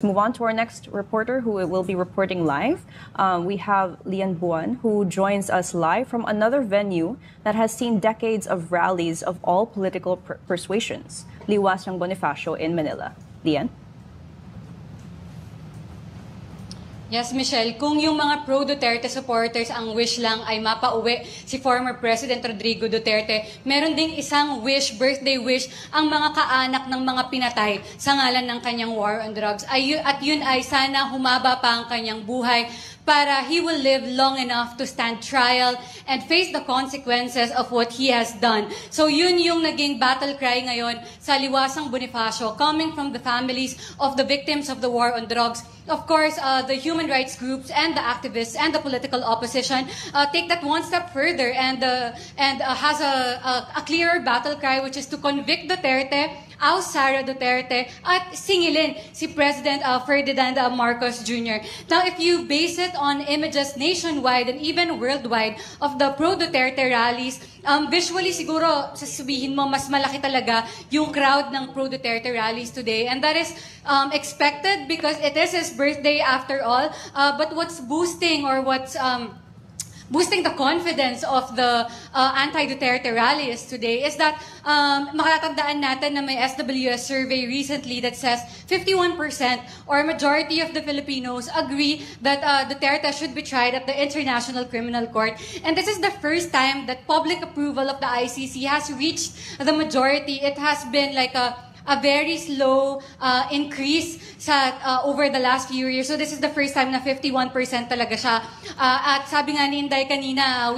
Move on to our next reporter who will be reporting live. We have Lian Buan, who joins us live from another venue that has seen decades of rallies of all political persuasions, Liwas ng Bonifacio in Manila. Lian? Yes, Michelle, kung yung mga pro-Duterte supporters ang wish lang ay mapauwi si former President Rodrigo Duterte, meron ding isang wish, birthday wish, ang mga kaanak ng mga pinatay sa ngalan ng kanyang war on drugs. At yun ay sana humaba pa ang kanyang buhay para he will live long enough to stand trial and face the consequences of what he has done. So yun yung naging battle cry ngayon sa Liwasang Bonifacio, coming from the families of the victims of the war on drugs. Of course, the human rights groups and the activists and the political opposition take that one step further and has a clearer battle cry, which is to convict Duterte, oust Sara Duterte, at singilin si President Ferdinand Marcos Jr. Now, if you base it on images nationwide and even worldwide of the pro-Duterte rallies, visually siguro sasabihin mo mas malaki talaga yung crowd ng pro-Duterte rallies today, and that is expected because it is his birthday after all. But what's boosting or what's boosting the confidence of the anti-Duterte rallies today is that makakatandaan natin na may SWS survey recently that says 51% or majority of the Filipinos agree that Duterte should be tried at the International Criminal Court. And this is the first time that public approval of the ICC has reached the majority. It has been like a very slow increase sa over the last few years. So this is the first time na 51% talaga siya. At sabi nga ni Inday kanina,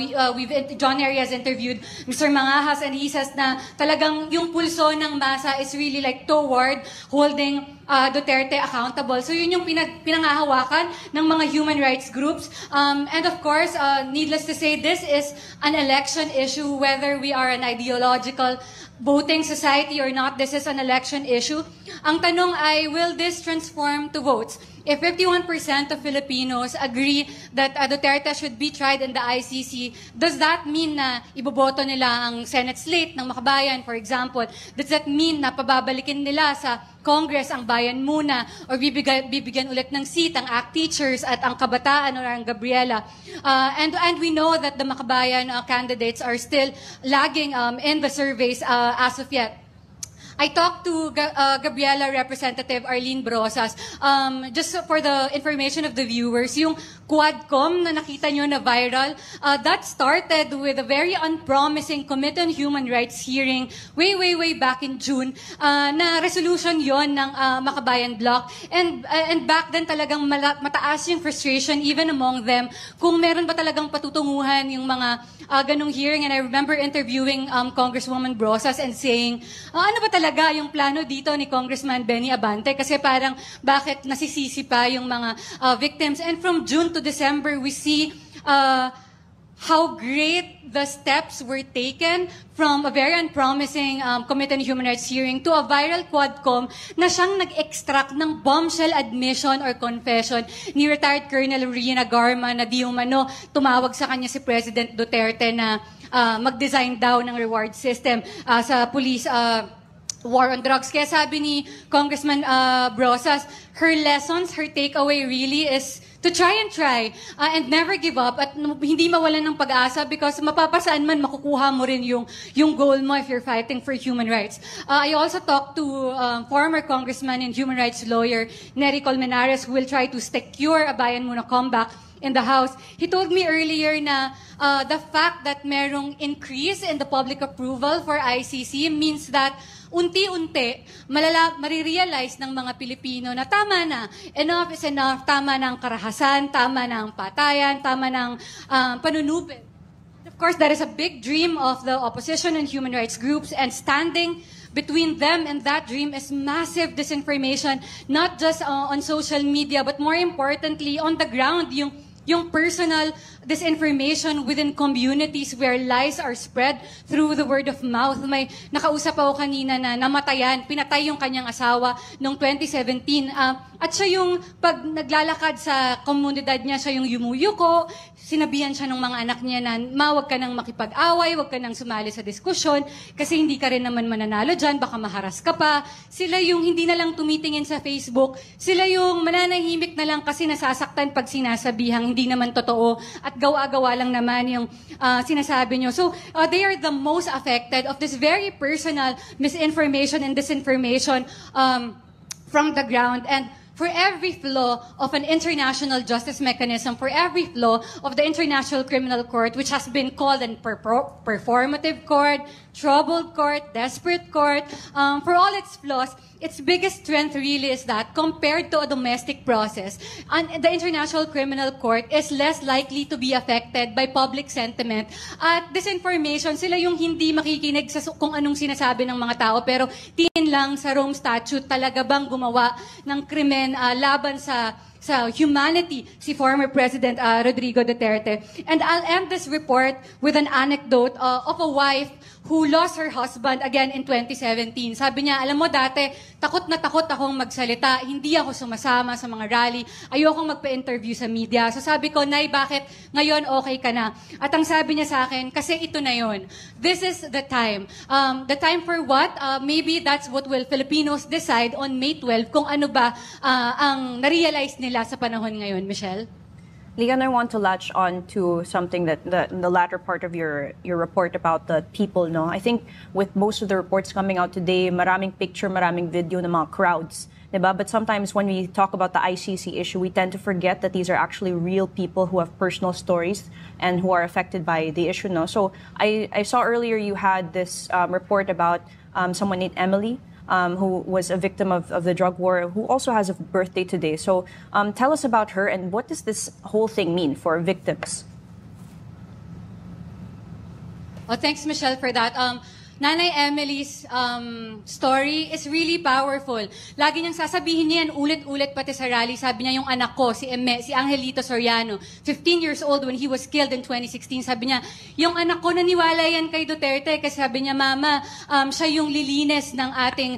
John Harry has interviewed Mr. Mangahas, and he says na talagang yung pulso ng masa is really like toward holding Duterte accountable. So yun yung pinangahawakan ng mga human rights groups. And of course, needless to say, this is an election issue, whether we are an ideological voting society or not. This is an election issue. Ang tanong ay, will this transform to votes? If 51% of Filipinos agree that Duterte should be tried in the ICC, does that mean na iboboto nila ang Senate slate ng Makabayan, for example? Does that mean na pababalikin nila sa Congress ang Bayan Muna, or bibigyan ulit ng seat ang ACT teachers at ang Kabataan or ang Gabriela? And we know that the Makabayan candidates are still lagging in the surveys as of yet. I talked to Gabriela Representative Arlene Brosas. Just for the information of the viewers, yung Quadcom na nakita nyo na viral, that started with a very unpromising Committee on Human Rights hearing way back in June, na resolution yon ng Makabayan Bloc. And back then talagang mataas yung frustration even among them kung meron ba talagang patutunguhan yung mga ganong hearing. And I remember interviewing Congresswoman Brosas and saying, ano ba talaga yung plano dito ni Congressman Benny Abante, kasi parang bakit nasisisi pa yung mga victims. And from June to December, we see how great the steps were taken from a very unpromising Committee on Human Rights hearing to a viral Quadcom na siyang nag-extract ng bombshell admission or confession ni retired Colonel Rina Garma na di umano tumawag sa kanya si President Duterte na mag-design daw ng reward system sa police war on drugs. Kaya sabi ni Congressman Brosas, her lessons, her takeaway really is to try and never give up at hindi mawalan ng pag-asa, because mapapasaan man makukuha mo rin yung goal mo if you're fighting for human rights. I also talked to former congressman and human rights lawyer Nery Colmenares, who will try to secure a Bayan Muna comeback in the House. He told me earlier na the fact that merong increase in the public approval for ICC means that unti-unti, marirealize ng mga Pilipino na tama na, enough is enough, tama na ang karahasan, tama na ang patayan, tama na ang panunupit. Of course, that is a big dream of the opposition and human rights groups, and standing between them and that dream is massive disinformation, not just on social media, but more importantly, on the ground, yung personal disinformation within communities where lies are spread through the word of mouth. May nakausap ako kanina na namatayan, pinatay yung kanyang asawa noong 2017. At siya yung, pag naglalakad sa komunidad niya, siya yung yumuyuko, sinabihan siya ng mga anak niya na, wag ka nang makipag-away, wag ka nang sumali sa diskusyon, kasi hindi ka rin naman mananalo dyan, baka maharas ka pa. Sila yung hindi na lang tumitingin sa Facebook, sila yung mananahimik na lang kasi nasasaktan pag sinasabihang hindi naman totoo at gawa-gawa lang naman yung sinasabi nyo. So, they are the most affected of this very personal misinformation and disinformation from the ground. And for every flaw of an international justice mechanism, for every flaw of the International Criminal Court, which has been called a performative court, troubled court, desperate court, for all its flaws, its biggest strength really is that compared to a domestic process, the International Criminal Court is less likely to be affected by public sentiment at disinformation. Sila yung hindi makikinig sa kung anong sinasabi ng mga tao, pero tingin lang sa Rome Statute, talaga bang gumawa ng krimen laban sa humanity si former President Rodrigo Duterte. And I'll end this report with an anecdote of a wife who lost her husband again in 2017. Sabi niya, alam mo dati, takot na takot akong magsalita, hindi ako sumasama sa mga rally, ayokong magpa-interview sa media. So sabi ko, Nay, bakit ngayon okay ka na? At ang sabi niya sa akin, kasi ito na yon. This is the time. The time for what? Maybe that's what will Filipinos decide on May 12 kung ano ba ang na-realize nila sa panahon ngayon. Michelle? Lian, I want to latch on to something that in the latter part of your report about the people, no? I think with most of the reports coming out today, maraming picture, maraming video ng mga crowds, diba? But sometimes when we talk about the ICC issue, we tend to forget that these are actually real people who have personal stories and who are affected by the issue, no? So I saw earlier you had this report about someone named Emily, who was a victim of the drug war, who also has a birthday today. So tell us about her and what does this whole thing mean for victims? Oh, thanks, Michelle, for that. Nanay Emily's story is really powerful. Lagi niyang sasabihin niya yan ulit-ulit pati sa rally. Sabi niya yung anak ko, si Angelito Soriano, 15 years old when he was killed in 2016. Sabi niya, yung anak ko naniwala yan kay Duterte kasi sabi niya, Mama, siya yung lilinis ng ating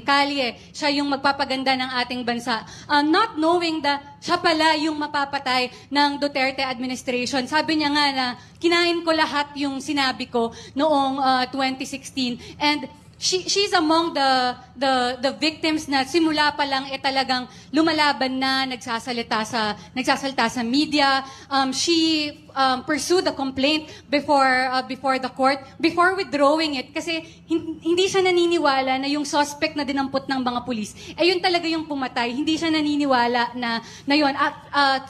kalye. Siya yung magpapaganda ng ating bansa. Not knowing that siya pala yung mapapatay ng Duterte administration. Sabi niya nga na kinain ko lahat yung sinabi ko noong 2016. And she's among the victims na simula pa lang talagang lumalaban na, nagsasalita sa media. She pursued the complaint before the court, before withdrawing it, kasi hindi siya naniniwala na yung suspect na dinampot ng mga pulis, yun talaga yung pumatay. Hindi siya naniniwala na yun. At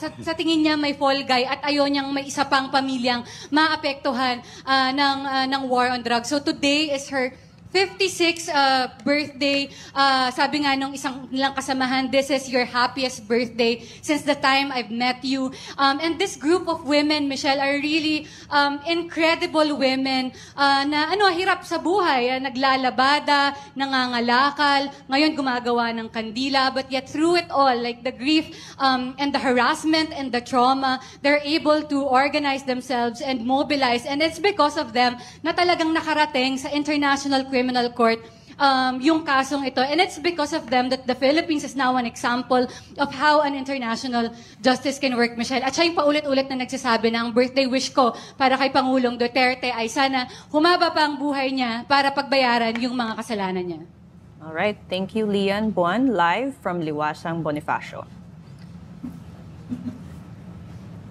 sa tingin niya may fall guy at ayaw niyang may isa pang pamilyang maapektuhan ng war on drugs. So today is her 56th birthday. Sabi nga nung isang nilang kasamahan, this is your happiest birthday since the time I've met you. And this group of women, Michelle, are really incredible women na hirap sa buhay. Naglalabada, nangangalakal, ngayon gumagawa ng kandila. But yet through it all, like the grief and the harassment and the trauma, they're able to organize themselves and mobilize. And it's because of them na talagang nakarating sa International Criminal Court yung kasong ito. And it's because of them that the Philippines is now an example of how an international justice can work, Michelle. At siya yung paulit-ulit na nagsasabi na ang birthday wish ko para kay Pangulong Duterte ay sana humaba pa ang buhay niya para pagbayaran yung mga kasalanan niya. All right. Thank you, Lian Buan, live from Liwasang Bonifacio.